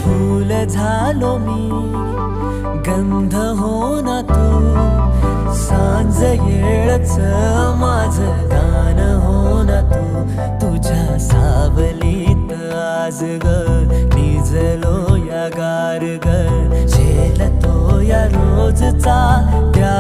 फूल झालो मी, गंध हो ना तू, सांज येळच माझं गान हो ना तू. तुझ्या सावलीत आज ग निजलो या गार ग, झेलतो या रोजचा त्या